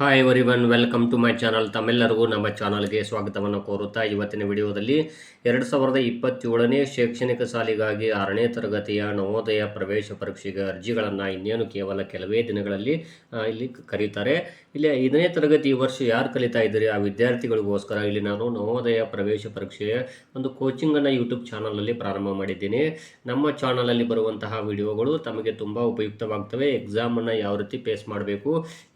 Hi everyone, welcome to my channel. ತಮ್ಮೆಲ್ಲರಿಗೂ ನಮ್ಮ ಚಾನಲ್ಗೆ ಸ್ವಾಗತವನ್ನು ಕೋರುತ್ತಾ ಇವತ್ತಿನ ವಿಡಿಯೋದಲ್ಲಿ 2027ನೇ ಶೈಕ್ಷಣಿಕ ಸಾಲಿಗಾಗಿ 6ನೇ ತರಗತಿಯ ನವೋದಯ ಪ್ರವೇಶ ಪರೀಕ್ಷೆಗೆ ಅರ್ಜಿಗಳನ್ನು ಇನ್ನೇನು ಕೇವಲ ಕೆಲವೇ ದಿನಗಳಲ್ಲಿ ಇಲ್ಲಿ ಕರೀತಾರೆ. ಇಲ್ಲಿ 5ನೇ ತರಗತಿ ಈ ವರ್ಷ ಯಾರು ಕಲಿತಾ ಇದ್ದೀರಿ ಆ ವಿದ್ಯಾರ್ಥಿಗಳಿಗೋಸ್ಕರ ಇಲ್ಲಿ ನಾನು ನವೋದಯ ಪ್ರವೇಶ ಪರೀಕ್ಷೆಯ ಒಂದು ಕೋಚಿಂಗನ್ನು ಯೂಟ್ಯೂಬ್ ಚಾನಲಲ್ಲಿ ಪ್ರಾರಂಭ ಮಾಡಿದ್ದೀನಿ. ನಮ್ಮ ಚಾನಲಲ್ಲಿ ಬರುವಂತಹ ವಿಡಿಯೋಗಳು ತಮಗೆ ತುಂಬ ಉಪಯುಕ್ತವಾಗ್ತವೆ. ಎಕ್ಸಾಮನ್ನು ಯಾವ ರೀತಿ ಫೇಸ್ ಮಾಡಬೇಕು,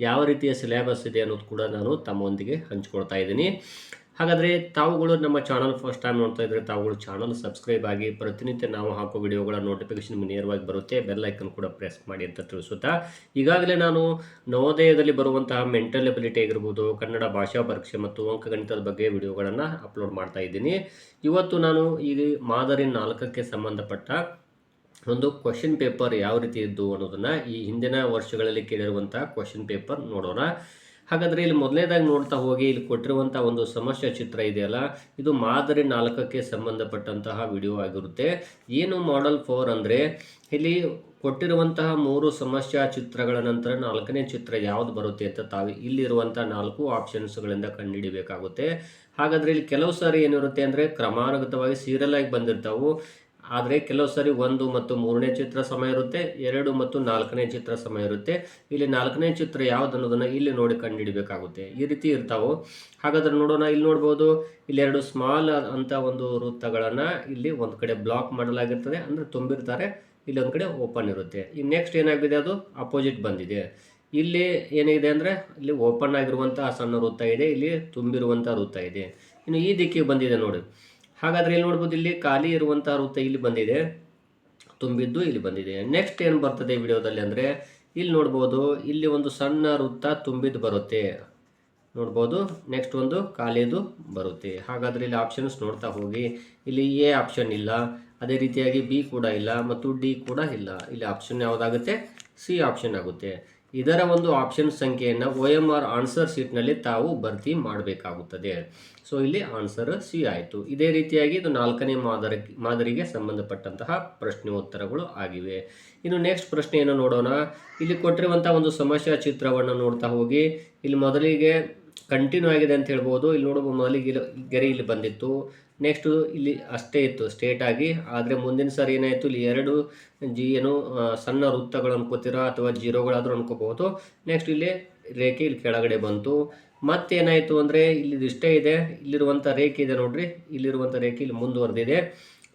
ಯಾವ ರೀತಿಯ ಸಿಲೆಬಸ್ ಇದೆ ಅನ್ನೋದು ಕೂಡ ನಾನು ತಮ್ಮೊಂದಿಗೆ ಹಂಚ್ಕೊಳ್ತಾ ಇದ್ದೀನಿ. ಹಾಗಾದರೆ ತಾವುಗಳು ನಮ್ಮ ಚಾನಲ್ ಫಸ್ಟ್ ಟೈಮ್ ನೋಡ್ತಾ ಇದ್ದರೆ ತಾವುಗಳು ಚಾನಲ್ ಸಬ್ಸ್ಕ್ರೈಬ್ ಆಗಿ ಪ್ರತಿನಿತ್ಯ ನಾವು ಹಾಕೋ ವಿಡಿಯೋಗಳ ನೋಟಿಫಿಕೇಶನ್ ನೇರವಾಗಿ ಬರುತ್ತೆ. ಬೆಲ್ ಐಕನ್ ಕೂಡ ಪ್ರೆಸ್ ಮಾಡಿ ಅಂತ ತಿಳಿಸುತ್ತಾ, ಈಗಾಗಲೇ ನಾನು ನವೋದಯದಲ್ಲಿ ಬರುವಂತಹ ಮೆಂಟಲ್ ಎಬಿಲಿಟಿ ಆಗಿರ್ಬೋದು, ಕನ್ನಡ ಭಾಷಾ ಪರೀಕ್ಷೆ ಮತ್ತು ಅಂಕಗಣಿತದ ಬಗ್ಗೆ ವಿಡಿಯೋಗಳನ್ನು ಅಪ್ಲೋಡ್ ಮಾಡ್ತಾ ಇದ್ದೀನಿ. ಇವತ್ತು ನಾನು ಈ ಮಾದರಿ 4ಕ್ಕೆ ಸಂಬಂಧಪಟ್ಟ ಒಂದು ಕ್ವಶನ್ ಪೇಪರ್ ಯಾವ ರೀತಿ ಇದ್ದು ಅನ್ನೋದನ್ನು ಈ ಹಿಂದಿನ ವರ್ಷಗಳಲ್ಲಿ ಕೇಳಿರುವಂಥ ಕ್ವಶನ್ ಪೇಪರ್ ನೋಡೋಣ. ಹಾಗಾದರೆ ಇಲ್ಲಿ ಮೊದಲನೇದಾಗಿ ನೋಡ್ತಾ ಹೋಗಿ ಇಲ್ಲಿ ಕೊಟ್ಟಿರುವಂಥ ಒಂದು ಸಮಸ್ಯೆ ಚಿತ್ರ ಇದೆಯಲ್ಲ, ಇದು ಮಾದರಿ 4ಕ್ಕೆ ಸಂಬಂಧಪಟ್ಟಂತಹ ವಿಡಿಯೋ ಆಗಿರುತ್ತೆ. ಏನು ಮಾಡಲ್ 4 ಅಂದರೆ ಇಲ್ಲಿ ಕೊಟ್ಟಿರುವಂತಹ 3 ಸಮಸ್ಯಾ ಚಿತ್ರಗಳ ನಂತರ 4ನೇ ಚಿತ್ರ ಯಾವುದು ಬರುತ್ತೆ ಅಂತ ತಾವು ಇಲ್ಲಿರುವಂಥ 4 ಆಪ್ಷನ್ಸ್ಗಳಿಂದ ಕಂಡುಹಿಡಿಯಬೇಕಾಗುತ್ತೆ. ಹಾಗಾದರೆ ಇಲ್ಲಿ ಕೆಲವು ಸಾರಿ ಏನಿರುತ್ತೆ ಅಂದರೆ ಕ್ರಮಾನುಗತವಾಗಿ ಸೀರಿಯಲ್ ಆಗಿ ಬಂದಿರ್ತಾವೆ. ಆದರೆ ಕೆಲವು ಸಾರಿ 1 ಮತ್ತು 3ನೇ ಚಿತ್ರ ಸಮಯ ಇರುತ್ತೆ, 2 ಮತ್ತು 4ನೇ ಚಿತ್ರ ಸಮಯ ಇರುತ್ತೆ. ಇಲ್ಲಿ 4ನೇ ಚಿತ್ರ ಯಾವ್ದು ಅನ್ನೋದನ್ನು ಇಲ್ಲಿ ನೋಡಿ ಕಂಡುಹಿಡಬೇಕಾಗುತ್ತೆ. ಈ ರೀತಿ ಇರ್ತಾವೆ. ಹಾಗಾದ್ರೆ ನೋಡೋಣ. ಇಲ್ಲಿ ನೋಡ್ಬೋದು, ಇಲ್ಲಿ 2 ಸ್ಮಾಲ್ ಅಂತ ಒಂದು ವೃತ್ತಗಳನ್ನು ಇಲ್ಲಿ ಒಂದು ಕಡೆ ಬ್ಲಾಕ್ ಮಾಡಲಾಗಿರ್ತದೆ, ಅಂದರೆ ತುಂಬಿರ್ತಾರೆ. ಇಲ್ಲಿ ಒಂದು ಕಡೆ ಓಪನ್ ಇರುತ್ತೆ. ಈ ನೆಕ್ಸ್ಟ್ ಏನಾಗಿದೆ, ಅದು ಅಪೋಸಿಟ್ ಬಂದಿದೆ. ಇಲ್ಲಿ ಏನಿದೆ ಅಂದರೆ ಇಲ್ಲಿ ಓಪನ್ ಆಗಿರುವಂಥ ಸಣ್ಣ ವೃತ್ತ ಇದೆ, ಇಲ್ಲಿ ತುಂಬಿರುವಂಥ ವೃತ್ತ ಇದೆ. ಇನ್ನು ಈ ದಿಕ್ಕಿಗೆ ಬಂದಿದೆ ನೋಡಿ. ಹಾಗಾದರೆ ಇಲ್ಲಿ ನೋಡ್ಬೋದು, ಇಲ್ಲಿ ಖಾಲಿ ಇರುವಂಥ ವೃತ್ತ ಇಲ್ಲಿ ಬಂದಿದೆ, ತುಂಬಿದ್ದು ಇಲ್ಲಿ ಬಂದಿದೆ. ನೆಕ್ಸ್ಟ್ ಏನು ಬರ್ತದೆ ವಿಡಿಯೋದಲ್ಲಿ ಅಂದರೆ ಇಲ್ಲಿ ನೋಡ್ಬೋದು, ಇಲ್ಲಿ ಒಂದು ಸಣ್ಣ ವೃತ್ತ ತುಂಬಿದ್ದು ಬರುತ್ತೆ ನೋಡ್ಬೋದು. ನೆಕ್ಸ್ಟ್ ಒಂದು ಖಾಲಿದು ಬರುತ್ತೆ. ಹಾಗಾದರೆ ಇಲ್ಲಿ ಆಪ್ಷನ್ಸ್ ನೋಡ್ತಾ ಹೋಗಿ, ಇಲ್ಲಿ ಎ ಆಪ್ಷನ್ ಇಲ್ಲ, ಅದೇ ರೀತಿಯಾಗಿ ಬಿ ಕೂಡ ಇಲ್ಲ ಮತ್ತು ಡಿ ಕೂಡ ಇಲ್ಲ. ಇಲ್ಲಿ ಆಪ್ಷನ್ ಯಾವುದಾಗುತ್ತೆ, ಸಿ ಆಪ್ಷನ್ ಆಗುತ್ತೆ. ಇದರ ಒಂದು ಆಪ್ಷನ್ ಸಂಖ್ಯೆಯನ್ನು OMR ಆನ್ಸರ್ ಶೀಟ್ನಲ್ಲಿ ತಾವು ಭರ್ತಿ ಮಾಡಬೇಕಾಗುತ್ತದೆ. ಸೊ ಇಲ್ಲಿ ಆನ್ಸರ್ ಸಿ ಆಯಿತು. ಇದೇ ರೀತಿಯಾಗಿ ಇದು 4ನೇ ಮಾದರಿಗೆ ಸಂಬಂಧಪಟ್ಟಂತಹ ಪ್ರಶ್ನೆ ಉತ್ತರಗಳು ಆಗಿವೆ. ಇನ್ನು ನೆಕ್ಸ್ಟ್ ಪ್ರಶ್ನೆಯನ್ನು ನೋಡೋಣ. ಇಲ್ಲಿ ಕೊಟ್ಟಿರುವಂಥ ಒಂದು ಸಮಸ್ಯಾ ಚಿತ್ರವನ್ನು ನೋಡ್ತಾ ಹೋಗಿ, ಇಲ್ಲಿ ಮೊದಲಿಗೆ ಕಂಟಿನ್ಯೂ ಆಗಿದೆ ಅಂತ ಹೇಳ್ಬೋದು. ಇಲ್ಲಿ ನೋಡುವ ಮೊದಲಿಗೆ ಗೆರೆ ಇಲ್ಲಿ ಬಂದಿತ್ತು, ನೆಕ್ಸ್ಟು ಇಲ್ಲಿ ಅಷ್ಟೇ ಇತ್ತು ಸ್ಟ್ರೇಟ್ ಆಗಿ. ಆದರೆ ಮುಂದಿನ ಸಾರಿ ಏನಾಯಿತು, ಇಲ್ಲಿ 2 ಏನು ಸಣ್ಣ ವೃತ್ತಗಳು ಅನ್ಕೋತೀರಾ ಅಥವಾ ಜೀರೋಗಳಾದರೂ ಅನ್ಕೋಬಹುದು. ನೆಕ್ಸ್ಟ್ ಇಲ್ಲಿ ರೇಖೆ ಇಲ್ಲಿ ಕೆಳಗಡೆ ಬಂತು. ಮತ್ತೇನಾಯಿತು ಅಂದರೆ ಇಲ್ಲಿ ಇಷ್ಟೇ ಇದೆ, ಇಲ್ಲಿರುವಂಥ ರೇಖೆ ಇದೆ ನೋಡ್ರಿ, ಇಲ್ಲಿರುವಂಥ ರೇಖೆ ಇಲ್ಲಿ ಮುಂದುವರೆದಿದೆ,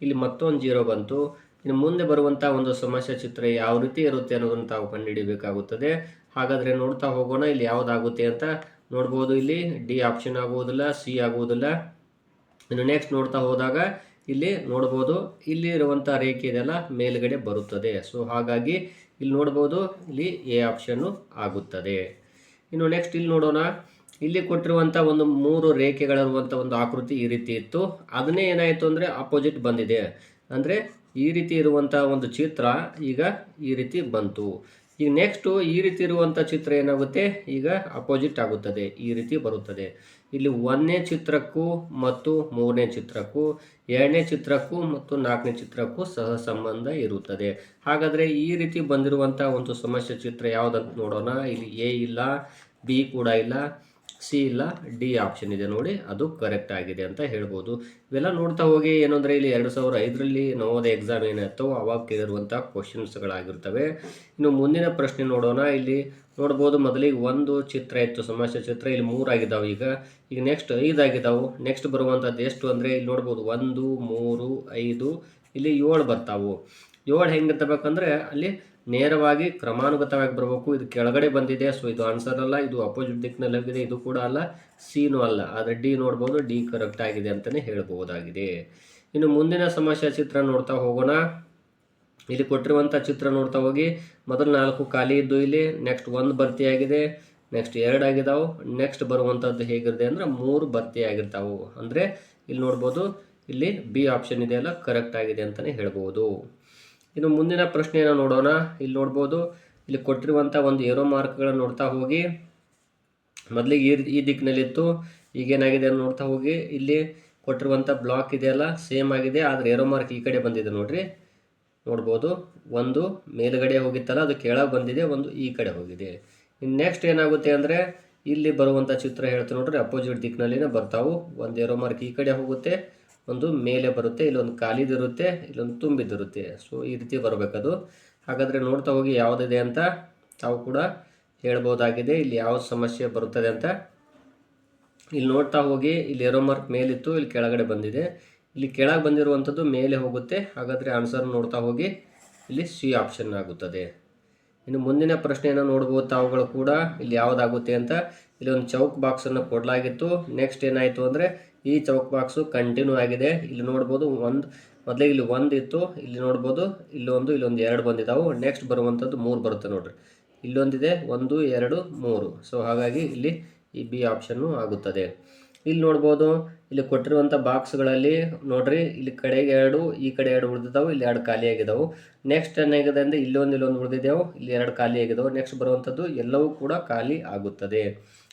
ಇಲ್ಲಿ ಮತ್ತೊಂದು ಜೀರೋ ಬಂತು. ಇನ್ನು ಮುಂದೆ ಬರುವಂಥ ಒಂದು ಸಮಸ್ಯೆ ಚಿತ್ರ ಯಾವ ರೀತಿ ಇರುತ್ತೆ ಅನ್ನೋದನ್ನು ತಾವು ಕಂಡುಹಿಡಿಯಬೇಕಾಗುತ್ತದೆ. ಹಾಗಾದರೆ ನೋಡ್ತಾ ಹೋಗೋಣ ಇಲ್ಲಿ ಯಾವುದಾಗುತ್ತೆ ಅಂತ. ನೋಡ್ಬೋದು, ಇಲ್ಲಿ ಡಿ ಆಪ್ಷನ್ ಆಗುವುದಿಲ್ಲ, ಸಿ ಆಗುವುದಿಲ್ಲ. ಇನ್ನು ನೆಕ್ಸ್ಟ್ ನೋಡ್ತಾ ಹೋದಾಗ ಇಲ್ಲಿ ನೋಡ್ಬೋದು, ಇಲ್ಲಿ ಇರುವಂಥ ರೇಖೆ ಇದೆಲ್ಲ ಮೇಲ್ಗಡೆ ಬರುತ್ತದೆ. ಸೊ ಹಾಗಾಗಿ ಇಲ್ಲಿ ನೋಡ್ಬೋದು, ಇಲ್ಲಿ ಎ ಆಪ್ಷನ್ನು ಆಗುತ್ತದೆ. ಇನ್ನು ನೆಕ್ಸ್ಟ್ ಇಲ್ಲಿ ನೋಡೋಣ. ಇಲ್ಲಿ ಕೊಟ್ಟಿರುವಂಥ ಒಂದು 3 ರೇಖೆಗಳಿರುವಂಥ ಒಂದು ಆಕೃತಿ ಈ ರೀತಿ ಇತ್ತು. ಅದನ್ನೇ ಏನಾಯಿತು ಅಂದರೆ ಅಪೋಸಿಟ್ ಬಂದಿದೆ. ಅಂದರೆ ಈ ರೀತಿ ಇರುವಂಥ ಒಂದು ಚಿತ್ರ ಈಗ ಈ ರೀತಿ ಬಂತು. ಈಗ ನೆಕ್ಸ್ಟು ಈ ರೀತಿ ಇರುವಂಥ ಚಿತ್ರ ಏನಾಗುತ್ತೆ, ಈಗ ಅಪೋಸಿಟ್ ಆಗುತ್ತದೆ, ಈ ರೀತಿ ಬರುತ್ತದೆ. ಇಲ್ಲಿ 1ನೇ ಚಿತ್ರಕ್ಕೂ ಮತ್ತು 3ನೇ ಚಿತ್ರಕ್ಕೂ, 2ನೇ ಚಿತ್ರಕ್ಕೂ ಮತ್ತು 4ನೇ ಚಿತ್ರಕ್ಕೂ ಸಹ ಸಂಬಂಧ ಇರುತ್ತದೆ. ಹಾಗಾದರೆ ಈ ರೀತಿ ಬಂದಿರುವಂಥ ಒಂದು ಸಮಸ್ಯೆ ಚಿತ್ರ ಯಾವುದಂತ ನೋಡೋಣ. ಇಲ್ಲಿ ಎ ಇಲ್ಲ, ಬಿ ಕೂಡ ಇಲ್ಲ, ಸಿ ಇಲ್ಲ, ಡಿ ಆಪ್ಷನ್ ಇದೆ ನೋಡಿ, ಅದು ಕರೆಕ್ಟ್ ಆಗಿದೆ ಅಂತ ಹೇಳ್ಬೋದು. ಇವೆಲ್ಲ ನೋಡ್ತಾ ಹೋಗಿ ಏನಂದರೆ ಇಲ್ಲಿ 2005ರಲ್ಲಿ ನವೋದಯ ಎಕ್ಸಾಮ್ ಏನಾಯ್ತು ಅವಾಗ ಕೇಳಿರುವಂಥ ಕ್ವಶನ್ಸ್ಗಳಾಗಿರ್ತವೆ. ಇನ್ನು ಮುಂದಿನ ಪ್ರಶ್ನೆ ನೋಡೋಣ. ಇಲ್ಲಿ ನೋಡ್ಬೋದು, ಮೊದಲಿಗೆ ಒಂದು ಚಿತ್ರ ಇತ್ತು, ಸಮಸ್ಯೆ ಚಿತ್ರ. ಇಲ್ಲಿ 3 ಆಗಿದ್ದಾವೆ. ಈಗ ನೆಕ್ಸ್ಟ್ 5 ಆಗಿದ್ದಾವೆ. ನೆಕ್ಸ್ಟ್ ಬರುವಂಥದ್ದು ಎಷ್ಟು ಅಂದರೆ ಇಲ್ಲಿ ನೋಡ್ಬೋದು, 1, 3, 5, ಇಲ್ಲಿ 7 ಬರ್ತಾವೆ. 7 ಹೆಂಗೆ ತರಬೇಕಂದ್ರೆ ಅಲ್ಲಿ ನೇರವಾಗಿ ಕ್ರಮಾನುಗತವಾಗಿ ಬರಬೇಕು. ಇದು ಕೆಳಗಡೆ ಬಂದಿದೆ, ಸೊ ಇದು ಆನ್ಸರ್ ಅಲ್ಲ. ಇದು ಅಪೋಸಿಟ್ ದಿಕ್ಕಿನಲ್ಲಿ ಹೋಗಿದೆ, ಇದು ಕೂಡ ಅಲ್ಲ, ಸಿನೂ ಅಲ್ಲ. ಆದರೆ ಡಿ ನೋಡ್ಬೋದು, ಡಿ ಕರೆಕ್ಟ್ ಆಗಿದೆ ಅಂತಲೇ ಹೇಳ್ಬೋದಾಗಿದೆ. ಇನ್ನು ಮುಂದಿನ ಸಮಸ್ಯೆ ಚಿತ್ರ ನೋಡ್ತಾ ಹೋಗೋಣ. ಇಲ್ಲಿ ಕೊಟ್ಟಿರುವಂಥ ಚಿತ್ರ ನೋಡ್ತಾ ಹೋಗಿ, ಮೊದಲು 4 ಖಾಲಿ ಇದ್ದು, ಇಲ್ಲಿ ನೆಕ್ಸ್ಟ್ 1 ಭರ್ತಿಯಾಗಿದೆ, ನೆಕ್ಸ್ಟ್ 2 ಆಗಿದ್ದಾವೆ. ನೆಕ್ಸ್ಟ್ ಬರುವಂಥದ್ದು ಹೇಗಿರುತ್ತೆ ಅಂದರೆ 3 ಭರ್ತಿಯಾಗಿರ್ತಾವೆ. ಅಂದರೆ ಇಲ್ಲಿ ನೋಡ್ಬೋದು, ಇಲ್ಲಿ ಬಿ ಆಪ್ಷನ್ ಇದೆಯಲ್ಲ ಕರೆಕ್ಟ್ ಆಗಿದೆ ಅಂತಲೇ ಹೇಳ್ಬೋದು. ಇನ್ನು ಮುಂದಿನ ಪ್ರಶ್ನೆಯನ್ನು ನೋಡೋಣ. ಇಲ್ಲಿ ನೋಡ್ಬೋದು, ಇಲ್ಲಿ ಕೊಟ್ಟಿರುವಂಥ ಒಂದು ಏರೋ ಮಾರ್ಕ್ಗಳನ್ನು ನೋಡ್ತಾ ಹೋಗಿ, ಮೊದಲಿಗೆ ಈ ದಿಕ್ಕಿನಲ್ಲಿತ್ತು, ಈಗೇನಾಗಿದೆ ಅಂತ ನೋಡ್ತಾ ಹೋಗಿ, ಇಲ್ಲಿ ಕೊಟ್ಟಿರುವಂಥ ಬ್ಲಾಕ್ ಇದೆಯಲ್ಲ ಸೇಮ್ ಆಗಿದೆ, ಆದರೆ ಏರೋ ಮಾರ್ಕ್ ಈ ಕಡೆ ಬಂದಿದೆ ನೋಡ್ರಿ. ನೋಡ್ಬೋದು, ಒಂದು ಮೇಲುಗಡೆ ಹೋಗಿತ್ತಲ್ಲ ಅದು ಕೆಳಗೆ ಬಂದಿದೆ, ಒಂದು ಈ ಕಡೆ ಹೋಗಿದೆ. ಇನ್ನು ನೆಕ್ಸ್ಟ್ ಏನಾಗುತ್ತೆ ಅಂದರೆ ಇಲ್ಲಿ ಬರುವಂಥ ಚಿತ್ರ ಹೇಳ್ತೀನಿ ನೋಡ್ರಿ, ಅಪೋಸಿಟ್ ದಿಕ್ಕಿನಲ್ಲಿನೇ ಬರ್ತಾವೆ. ಒಂದು ಏರೋ ಮಾರ್ಕ್ ಈ ಕಡೆ ಹೋಗುತ್ತೆ, ಒಂದು ಮೇಲೆ ಬರುತ್ತೆ, ಇಲ್ಲೊಂದು ಖಾಲಿದಿರುತ್ತೆ, ಇಲ್ಲೊಂದು ತುಂಬಿದಿರುತ್ತೆ. ಸೊ ಈ ರೀತಿ ಬರಬೇಕದು. ಹಾಗಾದರೆ ನೋಡ್ತಾ ಹೋಗಿ ಯಾವುದಿದೆ ಅಂತ ತಾವು ಕೂಡ ಹೇಳ್ಬೋದಾಗಿದೆ, ಇಲ್ಲಿ ಯಾವ ಸಮಸ್ಯೆ ಬರುತ್ತದೆ ಅಂತ. ಇಲ್ಲಿ ನೋಡ್ತಾ ಹೋಗಿ, ಇಲ್ಲಿ ಏರೋ ಮಾರ್ಕ್ ಮೇಲಿತ್ತು, ಇಲ್ಲಿ ಕೆಳಗಡೆ ಬಂದಿದೆ. ಇಲ್ಲಿ ಕೆಳಗೆ ಬಂದಿರುವಂಥದ್ದು ಮೇಲೆ ಹೋಗುತ್ತೆ. ಹಾಗಾದರೆ ಆನ್ಸರ್ ನೋಡ್ತಾ ಹೋಗಿ ಇಲ್ಲಿ ಸಿ ಆಪ್ಷನ್ ಆಗುತ್ತದೆ. ಇನ್ನು ಮುಂದಿನ ಪ್ರಶ್ನೆಯನ್ನು ನೋಡ್ಬೋದು ತಾವುಗಳು ಕೂಡ, ಇಲ್ಲಿ ಯಾವುದಾಗುತ್ತೆ ಅಂತ. ಇಲ್ಲಿ ಒಂದು ಚೌಕ್ ಬಾಕ್ಸನ್ನು ಕೊಡಲಾಗಿತ್ತು. ನೆಕ್ಸ್ಟ್ ಏನಾಯಿತು ಅಂದರೆ ಈ ಚೌಕ್ ಬಾಕ್ಸು ಕಂಟಿನ್ಯೂ ಆಗಿದೆ. ಇಲ್ಲಿ ನೋಡ್ಬೋದು ಮೊದಲಿಗೆ ಇಲ್ಲಿ 1 ಇತ್ತು, ಇಲ್ಲಿ ನೋಡ್ಬೋದು ಇಲ್ಲೊಂದು 2 ಬಂದಿದ್ದಾವೆ. ನೆಕ್ಸ್ಟ್ ಬರುವಂಥದ್ದು 3 ಬರುತ್ತೆ ನೋಡ್ರಿ, ಇಲ್ಲೊಂದಿದೆ 1 2 3. ಸೊ ಹಾಗಾಗಿ ಇಲ್ಲಿ ಈ ಬಿ ಆಪ್ಷನ್ನು ಆಗುತ್ತದೆ. ಇಲ್ಲಿ ನೋಡ್ಬೋದು, ಇಲ್ಲಿ ಕೊಟ್ಟಿರುವಂಥ ಬಾಕ್ಸ್ಗಳಲ್ಲಿ ನೋಡ್ರಿ, ಇಲ್ಲಿ ಕಡೆಗೆ 2, ಈ ಕಡೆ 2 ಉಳಿದಿದ್ದಾವೆ, ಇಲ್ಲಿ 2 ಖಾಲಿ ಆಗಿದ್ದಾವೆ. ನೆಕ್ಸ್ಟ್ ಏನಾಗಿದೆ ಅಂದರೆ ಇಲ್ಲೊಂದು ಉಳಿದಿದ್ದಾವೆ, ಇಲ್ಲಿ 2 ಖಾಲಿ ಆಗಿದ್ದಾವೆ. ನೆಕ್ಸ್ಟ್ ಬರುವಂಥದ್ದು ಎಲ್ಲವೂ ಕೂಡ ಖಾಲಿ ಆಗುತ್ತದೆ.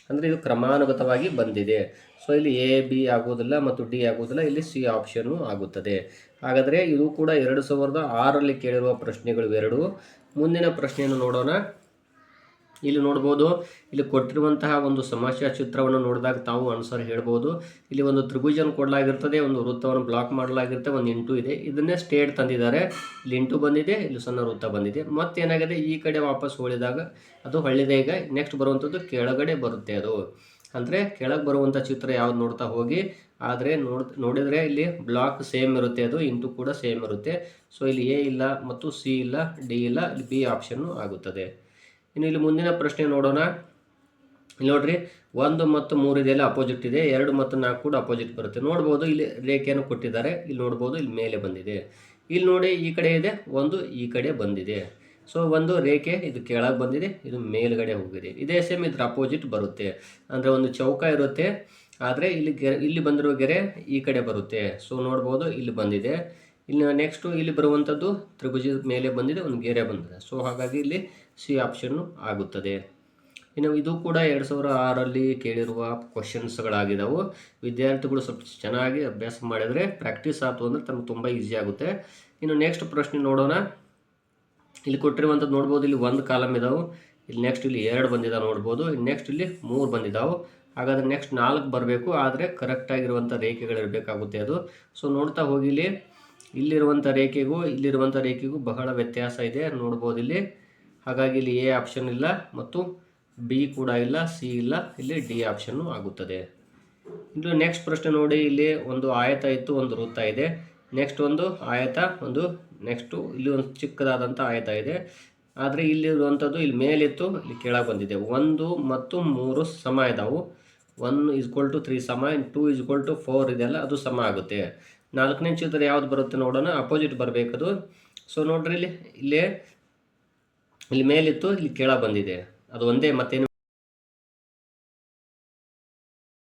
ಅಂದರೆ ಇದು ಕ್ರಮಾನುಗತವಾಗಿ ಬಂದಿದೆ. ಸೊ ಇಲ್ಲಿ ಎ ಬಿ ಆಗುವುದಿಲ್ಲ ಮತ್ತು ಡಿ ಆಗುವುದಿಲ್ಲ, ಇಲ್ಲಿ ಸಿ ಆಪ್ಷನ್ನು ಆಗುತ್ತದೆ. ಹಾಗಾದರೆ ಇದು ಕೂಡ 2006ರಲ್ಲಿ ಕೇಳಿರುವ ಪ್ರಶ್ನೆಗಳು ಇವೆರಡು. ಮುಂದಿನ ಪ್ರಶ್ನೆಯನ್ನು ನೋಡೋಣ. ಇಲ್ಲಿ ನೋಡ್ಬೋದು, ಇಲ್ಲಿ ಕೊಟ್ಟಿರುವಂತಹ ಒಂದು ಸಮಸ್ಯಾ ಚಿತ್ರವನ್ನು ನೋಡಿದಾಗ ತಾವು ಆನ್ಸರ್ ಹೇಳ್ಬೋದು. ಇಲ್ಲಿ ಒಂದು ತ್ರಿಭುಜನ ಕೊಡಲಾಗಿರ್ತದೆ, ಒಂದು ವೃತ್ತವನ್ನು ಬ್ಲಾಕ್ ಮಾಡಲಾಗಿರುತ್ತೆ, ಒಂದು ಇಂಟು ಇದೆ. ಇದನ್ನೇ ಸ್ಟೇಟ್ ತಂದಿದ್ದಾರೆ. ಇಲ್ಲಿ ಇಂಟು ಬಂದಿದೆ, ಇಲ್ಲಿ ಸಣ್ಣ ವೃತ್ತ ಬಂದಿದೆ. ಮತ್ತೇನಾಗಿದೆ, ಈ ಕಡೆ ವಾಪಸ್ ಹೊಳಿದಾಗ ಅದು ಹೊಳ್ಳಿದೆ. ಈಗ ನೆಕ್ಸ್ಟ್ ಬರುವಂಥದ್ದು ಕೆಳಗಡೆ ಬರುತ್ತೆ. ಅದು ಅಂದರೆ ಕೆಳಗೆ ಬರುವಂಥ ಚಿತ್ರ ಯಾವ್ದು ನೋಡ್ತಾ ಹೋಗಿ. ಆದರೆ ನೋಡಿದರೆ ಇಲ್ಲಿ ಬ್ಲಾಕ್ ಸೇಮ್ ಇರುತ್ತೆ, ಅದು ಇಂಟು ಕೂಡ ಸೇಮ್ ಇರುತ್ತೆ. ಸೊ ಇಲ್ಲಿ ಎ ಇಲ್ಲ ಮತ್ತು ಸಿ ಇಲ್ಲ, ಡಿ ಇಲ್ಲ, ಇಲ್ಲಿ ಬಿ ಆಪ್ಷನ್ನು ಆಗುತ್ತದೆ. ಇನ್ನು ಇಲ್ಲಿ ಮುಂದಿನ ಪ್ರಶ್ನೆ ನೋಡೋಣ. ಇಲ್ಲಿ ನೋಡ್ರಿ, 1 ಮತ್ತು 3 ಇದೆಲ್ಲ ಅಪೋಸಿಟ್ ಇದೆ, 2 ಮತ್ತು 4 ಕೂಡ ಅಪೋಸಿಟ್ ಬರುತ್ತೆ. ನೋಡ್ಬೋದು ಇಲ್ಲಿ ರೇಖೆಯನ್ನು ಕೊಟ್ಟಿದ್ದಾರೆ. ಇಲ್ಲಿ ನೋಡ್ಬೋದು ಇಲ್ಲಿ ಮೇಲೆ ಬಂದಿದೆ. ಇಲ್ಲಿ ನೋಡಿ ಈ ಕಡೆ ಇದೆ, ಒಂದು ಈ ಕಡೆ ಬಂದಿದೆ. ಸೊ ಒಂದು ರೇಖೆ ಇದು ಕೆಳಗೆ ಬಂದಿದೆ, ಇದು ಮೇಲ್ಗಡೆ ಹೋಗಿದೆ. ಇದೇ ಸೇಮ್ ಇದ್ರ ಅಪೋಸಿಟ್ ಬರುತ್ತೆ. ಅಂದರೆ ಒಂದು ಚೌಕ ಇರುತ್ತೆ, ಆದರೆ ಇಲ್ಲಿ ಬಂದಿರುವ ಗೆರೆ ಈ ಕಡೆ ಬರುತ್ತೆ. ಸೊ ನೋಡ್ಬೋದು ಇಲ್ಲಿ ಬಂದಿದೆ. ಇಲ್ಲಿ ನೆಕ್ಸ್ಟು ಇಲ್ಲಿ ಬರುವಂಥದ್ದು ತ್ರಿಭುಜದ ಮೇಲೆ ಬಂದಿದೆ, ಒಂದು ಗೆರೆ ಬಂದಿದೆ. ಸೊ ಹಾಗಾಗಿ ಇಲ್ಲಿ ಸಿ ಆಪ್ಷನ್ನು ಆಗುತ್ತದೆ. ಇನ್ನು ಇದು ಕೂಡ 2006ರಲ್ಲಿ ಕೇಳಿರುವ ಕ್ವಶನ್ಸ್ಗಳಾಗಿದ್ದಾವೆ. ವಿದ್ಯಾರ್ಥಿಗಳು ಸ್ವಲ್ಪ ಚೆನ್ನಾಗಿ ಅಭ್ಯಾಸ ಮಾಡಿದರೆ, ಪ್ರಾಕ್ಟೀಸ್ ಆಯಿತು ಅಂದರೆ ತಮಗೆ ತುಂಬ ಈಸಿ ಆಗುತ್ತೆ. ಇನ್ನು ನೆಕ್ಸ್ಟ್ ಪ್ರಶ್ನೆ ನೋಡೋಣ. ಇಲ್ಲಿ ಕೊಟ್ಟಿರುವಂಥದ್ದು ನೋಡ್ಬೋದು, ಇಲ್ಲಿ 1 ಕಾಲಮ್ ಇದ್ದಾವೆ, ಇಲ್ಲಿ ನೆಕ್ಸ್ಟ್ ಇಲ್ಲಿ 2 ಬಂದಿದ್ದಾವೆ ನೋಡ್ಬೋದು, ನೆಕ್ಸ್ಟ್ ಇಲ್ಲಿ 3 ಬಂದಿದ್ದಾವೆ. ಹಾಗಾದರೆ ನೆಕ್ಸ್ಟ್ 4 ಬರಬೇಕು, ಆದರೆ ಕರೆಕ್ಟಾಗಿರುವಂಥ ರೇಖೆಗಳಿರಬೇಕಾಗುತ್ತೆ ಅದು. ಸೊ ನೋಡ್ತಾ ಹೋಗಿ, ಇಲ್ಲಿರುವಂಥ ರೇಖೆಗೂ ಇಲ್ಲಿರುವಂಥ ರೇಖೆಗೂ ಬಹಳ ವ್ಯತ್ಯಾಸ ಇದೆ ನೋಡ್ಬೋದು ಇಲ್ಲಿ. ಹಾಗಾಗಿ ಇಲ್ಲಿ ಎ ಆಪ್ಷನ್ ಇಲ್ಲ ಮತ್ತು ಬಿ ಕೂಡ ಇಲ್ಲ, ಸಿ ಇಲ್ಲ, ಇಲ್ಲಿ ಡಿ ಆಪ್ಷನ್ನು ಆಗುತ್ತದೆ. ಇನ್ನು ನೆಕ್ಸ್ಟ್ ಪ್ರಶ್ನೆ ನೋಡಿ. ಇಲ್ಲಿ ಒಂದು ಆಯತ ಇತ್ತು, ಒಂದು ವೃತ್ತ ಇದೆ. ನೆಕ್ಸ್ಟ್ ಒಂದು ಆಯತ, ಒಂದು ನೆಕ್ಸ್ಟು ಇಲ್ಲಿ ಒಂದು ಚಿಕ್ಕದಾದಂಥ ಆಯತ ಇದೆ. ಆದರೆ ಇಲ್ಲಿರುವಂಥದ್ದು ಇಲ್ಲಿ ಮೇಲಿತ್ತು, ಇಲ್ಲಿ ಕೆಳಗೆ ಬಂದಿದೆ. 1 ಮತ್ತು 3 ಸಮ ಇದ್ದಾವೆ. 1 = 3 ಸಮ, 2 = 4 ಇದೆಲ್ಲ ಅದು ಸಮ ಆಗುತ್ತೆ. 4ನೇ ಚಿತ್ರ ಯಾವ್ದು ಬರುತ್ತೆ ನೋಡೋಣ, ಅಪೋಸಿಟ್ ಬರಬೇಕದು. ಸೊ ನೋಡ್ರಿ, ಇಲ್ಲಿ ಮೇಲಿತ್ತು, ಇಲ್ಲಿ ಕೆಳಗೆ ಬಂದಿದೆ, ಅದು ಒಂದೇ, ಮತ್ತೇನು